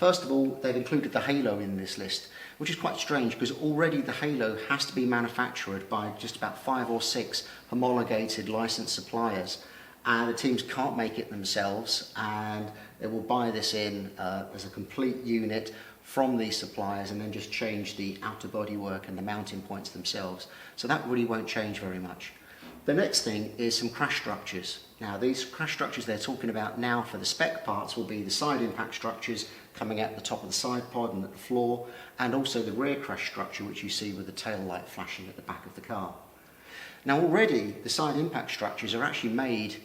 First of all, they've included the halo in this list, which is quite strange because already the halo has to be manufactured by just about 5 or 6 homologated licensed suppliers, and the teams can't make it themselves, and they will buy this in as a complete unit from these suppliers and then just change the outer bodywork and the mounting points themselves. So that really won't change very much. The next thing is some crash structures. Now these crash structures they're talking about now for the spec parts will be the side impact structures coming out the top of the side pod and at the floor, and also the rear crash structure which you see with the tail light flashing at the back of the car. Now already the side impact structures are actually made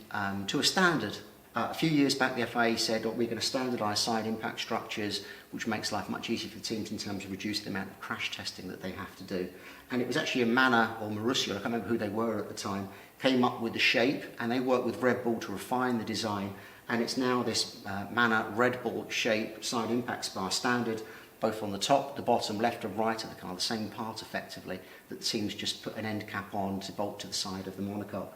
to a standard. A few years back the FIA said, we're going to standardise side impact structures, which makes life much easier for the teams in terms of reducing the amount of crash testing that they have to do. And it was actually Manor or Marussia, I can't remember who they were at the time, came up with the shape, and they worked with Red Bull to refine the design, and it's now this Manor Red Bull shape side impact spar standard, both on the top, the bottom, left and right of the car, the same part effectively, that the teams just put an end cap on to bolt to the side of the monocoque.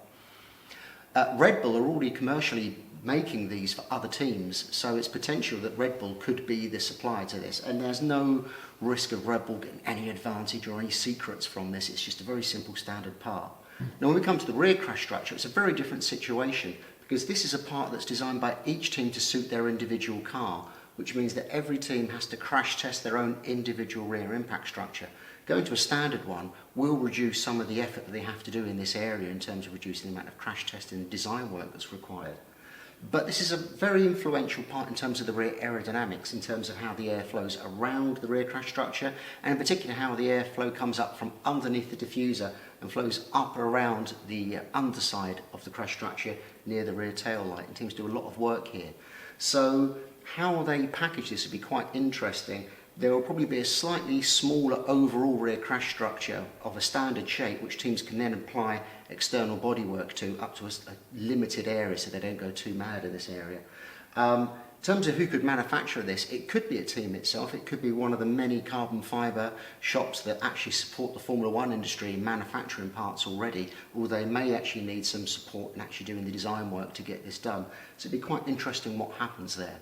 Red Bull are already commercially making these for other teams, so it's potential that Red Bull could be the supplier to this, and there's no risk of Red Bull getting any advantage or any secrets from this. It's just a very simple standard part. Now when we come to the rear crash structure, it's a very different situation, because this is a part that's designed by each team to suit their individual car, which means that every team has to crash test their own individual rear impact structure. Going to a standard one will reduce some of the effort that they have to do in this area in terms of reducing the amount of crash testing and design work that's required. But this is a very influential part in terms of the rear aerodynamics, in terms of how the air flows around the rear crash structure, and in particular how the airflow comes up from underneath the diffuser and flows up around the underside of the crash structure near the rear tail light. And teams do a lot of work here. So how they package this will be quite interesting. There will probably be a slightly smaller overall rear crash structure of a standard shape, which teams can then apply external bodywork to up to a limited area so they don't go too mad in this area. In terms of who could manufacture this, it could be a team itself. It could be one of the many carbon fibre shops that actually support the Formula One industry in manufacturing parts already, or they may actually need some support in actually doing the design work to get this done. So it'd be quite interesting what happens there.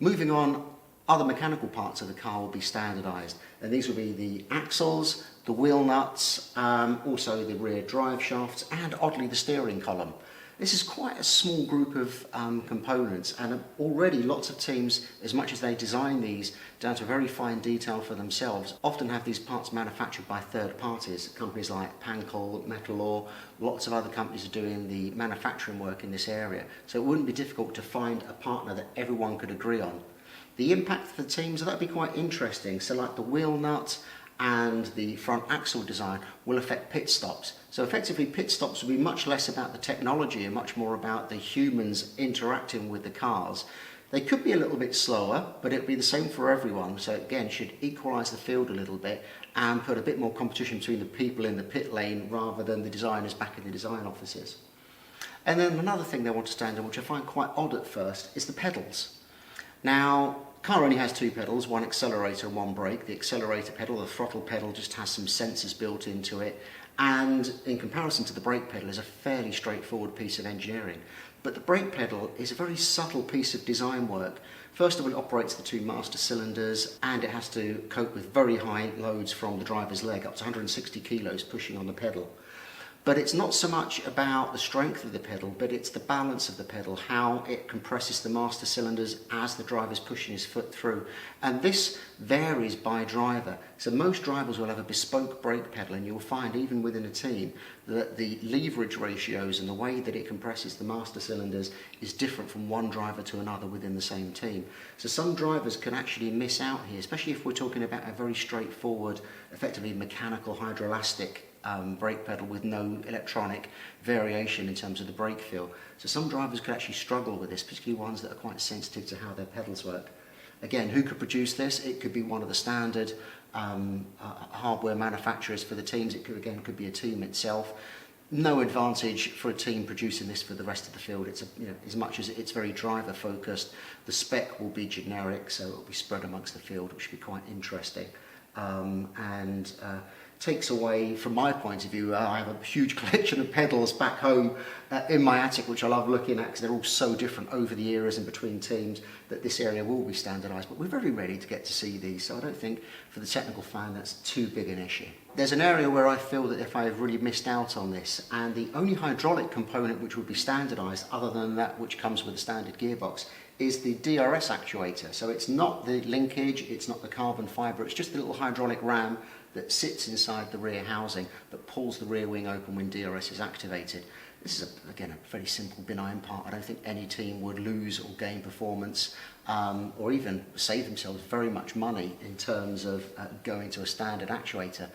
Moving on, other mechanical parts of the car will be standardised, and these will be the axles, the wheel nuts, also the rear drive shafts, and oddly the steering column. This is quite a small group of components, and already lots of teams, as much as they design these down to very fine detail for themselves, often have these parts manufactured by third parties. Companies like Pancol, Metalor, lots of other companies are doing the manufacturing work in this area, so it wouldn't be difficult to find a partner that everyone could agree on. The impact for the teams, that'd be quite interesting. So like the wheel nut and the front axle design will affect pit stops. So effectively pit stops will be much less about the technology and much more about the humans interacting with the cars. They could be a little bit slower, but it'll be the same for everyone. So again, should equalise the field a little bit and put a bit more competition between the people in the pit lane rather than the designers back in the design offices. And then another thing they want to stand on, which I find quite odd at first, is the pedals. Now, the car only has 2 pedals, one accelerator and one brake. The accelerator pedal, the throttle pedal, just has some sensors built into it, and in comparison to the brake pedal is a fairly straightforward piece of engineering. But the brake pedal is a very subtle piece of design work. First of all, it operates the 2 master cylinders, and it has to cope with very high loads from the driver's leg, up to 160 kilos pushing on the pedal. But it's not so much about the strength of the pedal, but it's the balance of the pedal, how it compresses the master cylinders as the driver's pushing his foot through. And this varies by driver. So most drivers will have a bespoke brake pedal, and you'll find even within a team that the leverage ratios and the way that it compresses the master cylinders is different from one driver to another within the same team. So some drivers can actually miss out here, especially if we're talking about a very straightforward, effectively mechanical hydroelastic brake pedal with no electronic variation in terms of the brake feel. So some drivers could actually struggle with this, particularly ones that are quite sensitive to how their pedals work. Again, who could produce this? It could be one of the standard hardware manufacturers for the teams. It could be a team itself. No advantage for a team producing this for the rest of the field. It's as much as it's very driver focused, the spec will be generic, so it will be spread amongst the field, which should be quite interesting. takes away, from my point of view, I have a huge collection of pedals back home in my attic, which I love looking at because they're all so different over the eras and between teams, that this area will be standardised. But we're very ready to get to see these, so I don't think for the technical fan that's too big an issue. There's an area where I feel that if I have really missed out on this, and the only hydraulic component which would be standardised other than that which comes with a standard gearbox is the DRS actuator. So it's not the linkage, it's not the carbon fibre, it's just the little hydraulic ram that sits inside the rear housing that pulls the rear wing open when DRS is activated. This is, again, a very simple, benign part. I don't think any team would lose or gain performance or even save themselves very much money in terms of going to a standard actuator.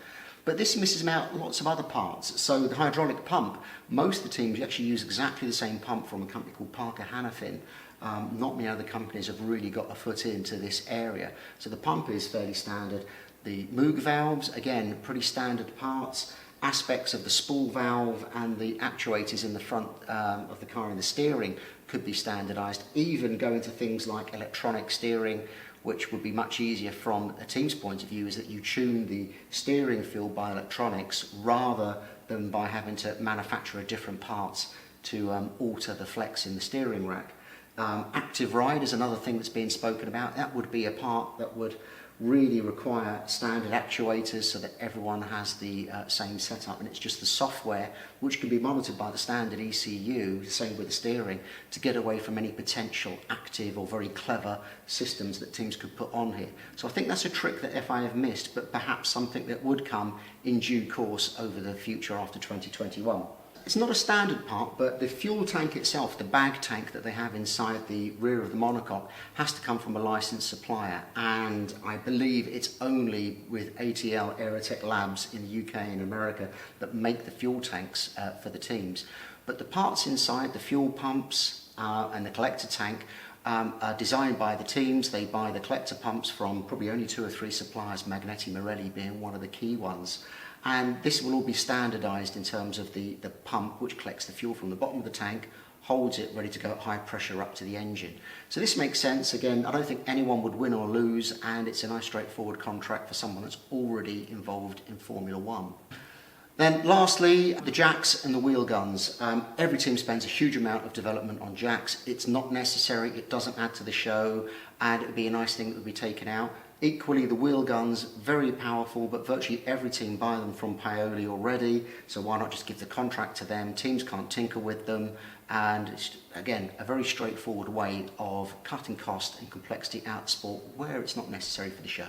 But this misses out lots of other parts. So the hydraulic pump, most of the teams actually use exactly the same pump from a company called Parker Hannifin. Not many other companies have really got a foot into this area. So the pump is fairly standard. The Moog valves, again, pretty standard parts. Aspects of the spool valve and the actuators in the front of the car and the steering could be standardised, even going to things like electronic steering, which would be much easier from a team's point of view, is that you tune the steering feel by electronics rather than by having to manufacture different parts to alter the flex in the steering rack. Active ride is another thing that's being spoken about. That would be a part that would really require standard actuators so that everyone has the same setup, and it's just the software which can be monitored by the standard ECU, the same with the steering, to get away from any potential active or very clever systems that teams could put on here. So I think that's a trick that FI have missed, but perhaps something that would come in due course over the future after 2021. It's not a standard part, but the fuel tank itself, the bag tank that they have inside the rear of the monocoque, has to come from a licensed supplier, and I believe it's only with ATL Aerotech Labs in the UK and America that make the fuel tanks for the teams. But the parts inside, the fuel pumps and the collector tank, are designed by the teams. They buy the collector pumps from probably only 2 or 3 suppliers, Magneti Marelli being one of the key ones. And this will all be standardised in terms of the pump which collects the fuel from the bottom of the tank, holds it ready to go at high pressure up to the engine. So this makes sense. Again, I don't think anyone would win or lose, and it's a nice straightforward contract for someone that's already involved in Formula One. Then lastly, the jacks and the wheel guns. Every team spends a huge amount of development on jacks. It's not necessary, it doesn't add to the show, and it would be a nice thing that would be taken out. Equally, the wheel guns, very powerful, but virtually every team buy them from Paoli already, so why not just give the contract to them? Teams can't tinker with them, and it's, again, a very straightforward way of cutting cost and complexity out of sport where it's not necessary for the show.